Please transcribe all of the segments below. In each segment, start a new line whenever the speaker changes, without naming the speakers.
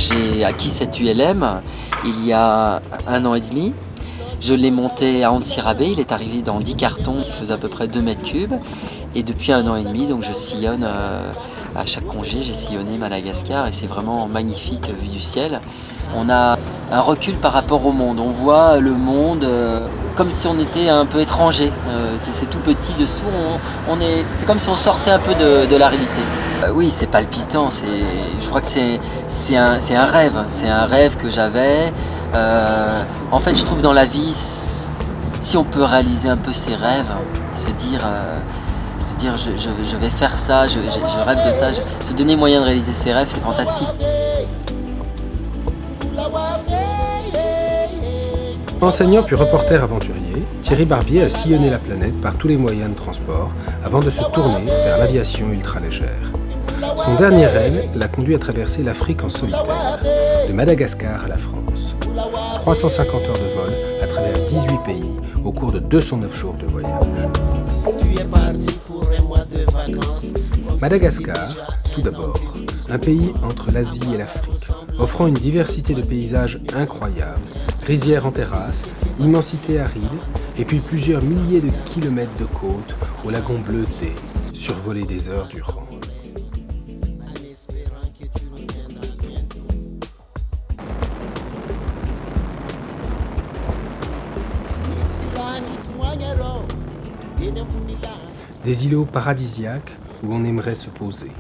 J'ai acquis cette ULM il y a 1 an et demi. Je l'ai monté à Antsirabe, il est arrivé dans 10 cartons qui faisaient à peu près 2 mètres cubes. Et depuis 1 an et demi, donc je sillonne à chaque congé, j'ai sillonné Madagascar et c'est vraiment magnifique vu du ciel. On a un recul par rapport au monde, on voit le monde comme si on était un peu étranger. C'est tout petit dessous, c'est comme si on sortait un peu de la réalité. Oui, c'est palpitant, je crois que c'est un rêve que j'avais. En fait, je trouve dans la vie, si on peut réaliser un peu ses rêves, se dire je vais faire ça, je rêve de ça, se donner moyen de réaliser ses rêves, c'est fantastique.
Enseignant puis reporter aventurier, Thierry Barbier a sillonné la planète par tous les moyens de transport avant de se tourner vers l'aviation ultralégère. Son dernier rêve l'a conduit à traverser l'Afrique en solitaire, de Madagascar à la France. 350 heures de vol à travers 18 pays au cours de 209 jours de voyage. Madagascar, tout d'abord, un pays entre l'Asie et l'Afrique, offrant une diversité de paysages incroyables, rizières en terrasse, immensité aride, et puis plusieurs milliers de kilomètres de côtes aux lagons bleutés, survolés des heures durant. Des îlots paradisiaques où on aimerait se poser.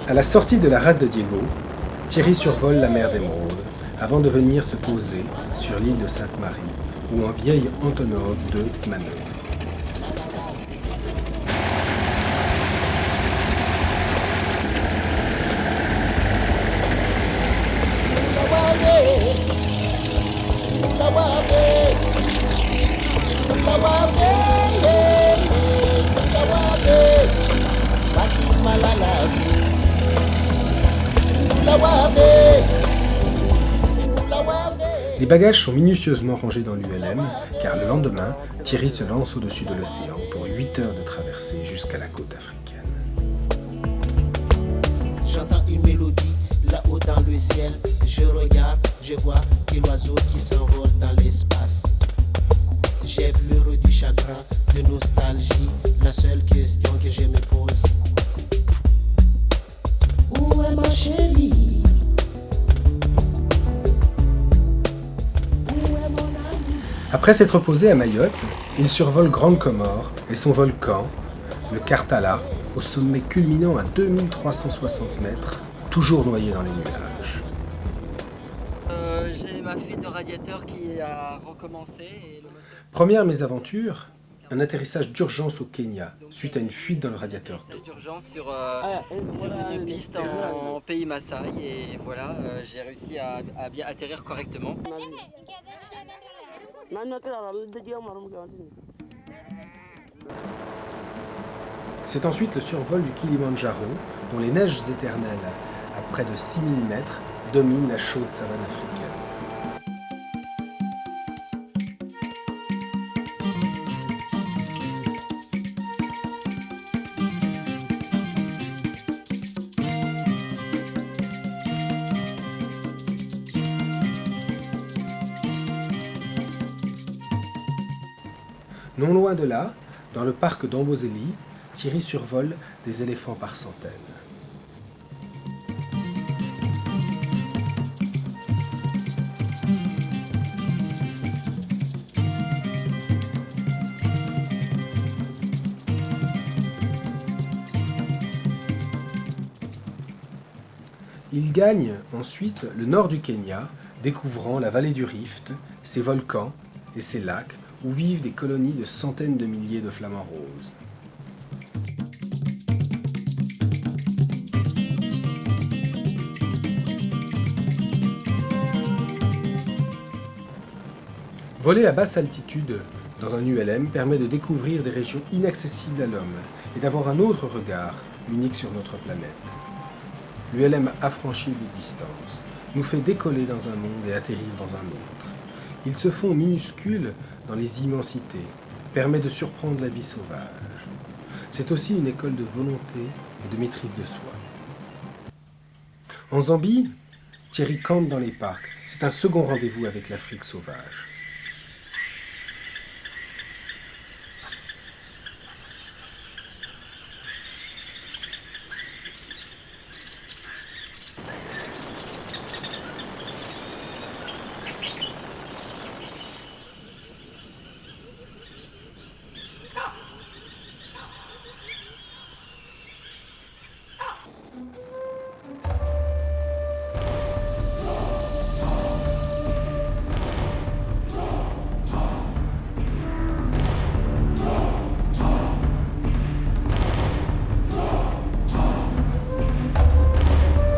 À la sortie de la rade de Diego, Thierry survole la mer d'Émeraude avant de venir se poser sur l'île de Sainte-Marie où un vieil Antonov 2 manœuvre. Les bagages sont minutieusement rangés dans l'ULM, car le lendemain, Thierry se lance au-dessus de l'océan pour 8 heures de traversée jusqu'à la côte africaine.
J'entends une mélodie là-haut dans le ciel. Je regarde, je vois que l'oiseau qui s'envole dans l'espace. J'ai pleuré du chagrin, de nostalgie. La seule question que je me pose: où est ma chérie?
Après s'être posé à Mayotte, il survole Grande Comore et son volcan, le Karthala, au sommet culminant à 2360 mètres, toujours noyé dans les nuages.
J'ai ma fuite de radiateur qui a recommencé. Et
Première mésaventure, un atterrissage d'urgence au Kenya, suite à une fuite dans le radiateur d'eau.
D'urgence sur une piste en pays Maasai et voilà, j'ai réussi à bien atterrir correctement.
C'est ensuite le survol du Kilimandjaro, dont les neiges éternelles, à près de 6000 mètres, dominent la chaude savane africaine. Non loin de là, dans le parc d'Amboseli, Thierry survole des éléphants par centaines. Il gagne ensuite le nord du Kenya, découvrant la vallée du Rift, ses volcans et ses lacs, où vivent des colonies de centaines de milliers de flamants roses. Voler à basse altitude dans un ULM permet de découvrir des régions inaccessibles à l'homme et d'avoir un autre regard, unique sur notre planète. L'ULM affranchit les distances, nous fait décoller dans un monde et atterrir dans un autre. Ils se font minuscules dans les immensités, permet de surprendre la vie sauvage. C'est aussi une école de volonté et de maîtrise de soi. En Zambie, Thierry campe dans les parcs. C'est un second rendez-vous avec l'Afrique sauvage.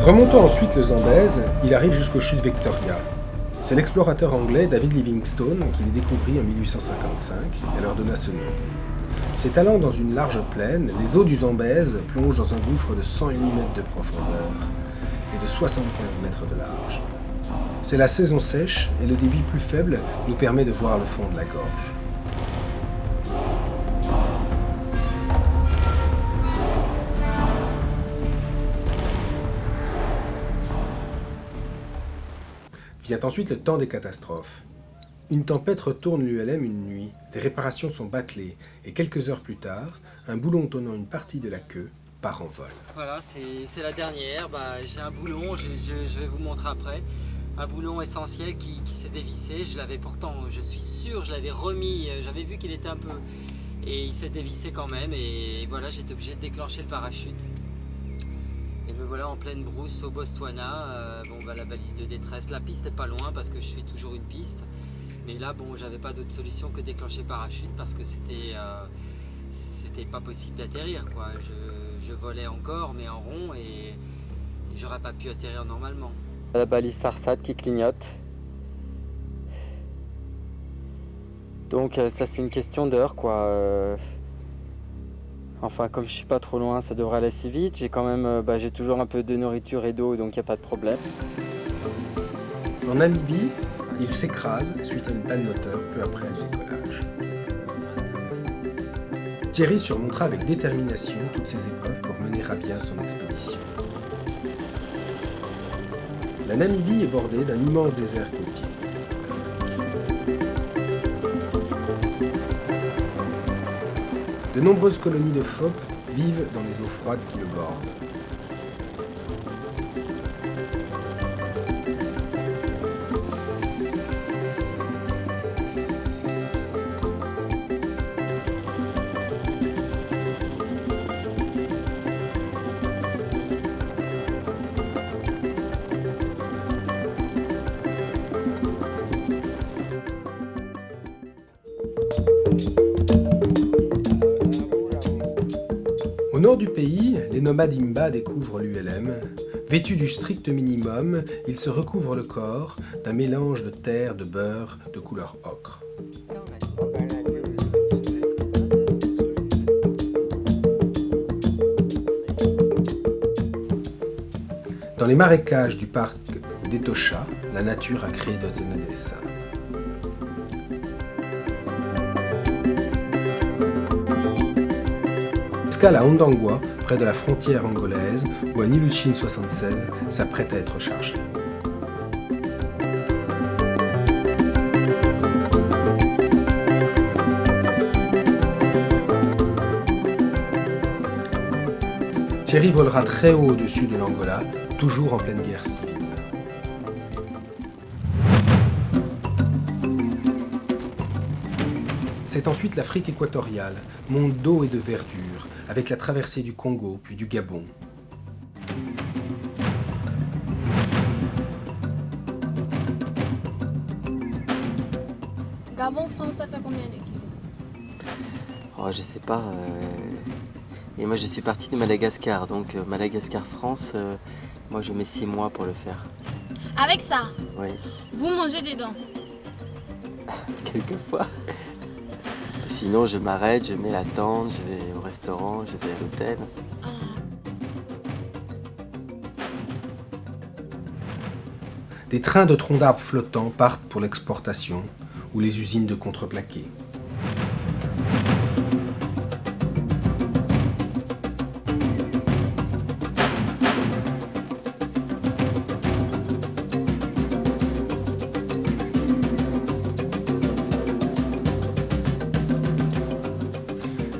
Remontant ensuite le Zambèze, il arrive jusqu'aux chutes Victoria. C'est l'explorateur anglais David Livingstone qui les découvrit en 1855 et leur donna ce nom. C'est allant dans une large plaine, les eaux du Zambèze plongent dans un gouffre de 108 mètres de profondeur et de 75 mètres de large. C'est la saison sèche et le débit plus faible nous permet de voir le fond de la gorge. Vient ensuite le temps des catastrophes. Une tempête retourne l'ULM une nuit, les réparations sont bâclées, et quelques heures plus tard, un boulon tenant une partie de la queue part en vol.
Voilà, c'est la dernière. J'ai un boulon, je vais vous montrer après. Un boulon essentiel qui s'est dévissé. Je l'avais pourtant, je suis sûr, je l'avais remis, j'avais vu qu'il était un peu... Et il s'est dévissé quand même, et voilà, j'étais obligé de déclencher le parachute. Et me voilà en pleine brousse au Botswana, la balise de détresse, la piste n'est pas loin parce que je suis toujours une piste. Mais là, j'avais pas d'autre solution que déclencher le parachute parce que c'était pas possible d'atterrir, quoi. Je volais encore, mais en rond, et j'aurais pas pu atterrir normalement. La balise SARSAT qui clignote. Donc ça c'est une question d'heure, quoi. Enfin, comme je suis pas trop loin, ça devrait aller assez vite. J'ai quand même, j'ai toujours un peu de nourriture et d'eau, donc il n'y a pas de problème.
En Namibie, il s'écrase suite à une panne moteur peu après le décollage. Thierry surmontera avec détermination toutes ces épreuves pour mener à bien son expédition. La Namibie est bordée d'un immense désert côtier. De nombreuses colonies de phoques vivent dans les eaux froides qui le bordent. Au nord du pays, les nomades Imba découvrent l'ULM. Vêtus du strict minimum, ils se recouvrent le corps d'un mélange de terre, de beurre, de couleur ocre. Dans les marécages du parc d'Etosha, la nature a créé d'autres dessins. Escale à Ondangwa, près de la frontière angolaise, où un Ilyushin 76 s'apprête à être chargé. Thierry volera très haut au-dessus de l'Angola, toujours en pleine guerre civile. C'est ensuite l'Afrique équatoriale, monde d'eau et de verdure, avec la traversée du Congo puis du Gabon.
Gabon, France, ça fait combien de kilos?
Oh, je sais pas. Et moi je suis parti de Madagascar, donc Madagascar-France, moi je mets 6 mois pour le faire.
Avec ça,
Oui,
vous mangez des dents.
quelquefois. Sinon je m'arrête, je mets la tente, je vais au restaurant, je vais à l'hôtel.
Des trains de troncs d'arbres flottants partent pour l'exportation, ou les usines de contreplaqué.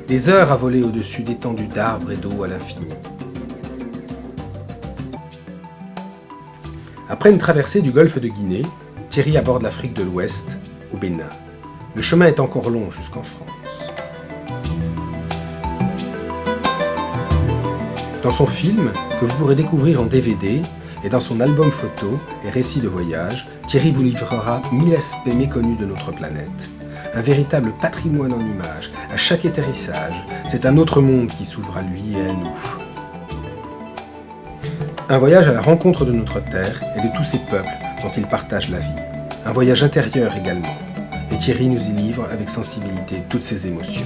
Des heures à voler au-dessus d'étendues d'arbres et d'eau à l'infini. Après une traversée du golfe de Guinée, Thierry aborde l'Afrique de l'Ouest, au Bénin. Le chemin est encore long jusqu'en France. Dans son film, que vous pourrez découvrir en DVD, et dans son album photo et récits de voyage, Thierry vous livrera 1000 aspects méconnus de notre planète. Un véritable patrimoine en images. À chaque atterrissage, c'est un autre monde qui s'ouvre à lui et à nous. Un voyage à la rencontre de notre terre et de tous ces peuples dont il partage la vie. Un voyage intérieur également. Et Thierry nous y livre avec sensibilité toutes ses émotions.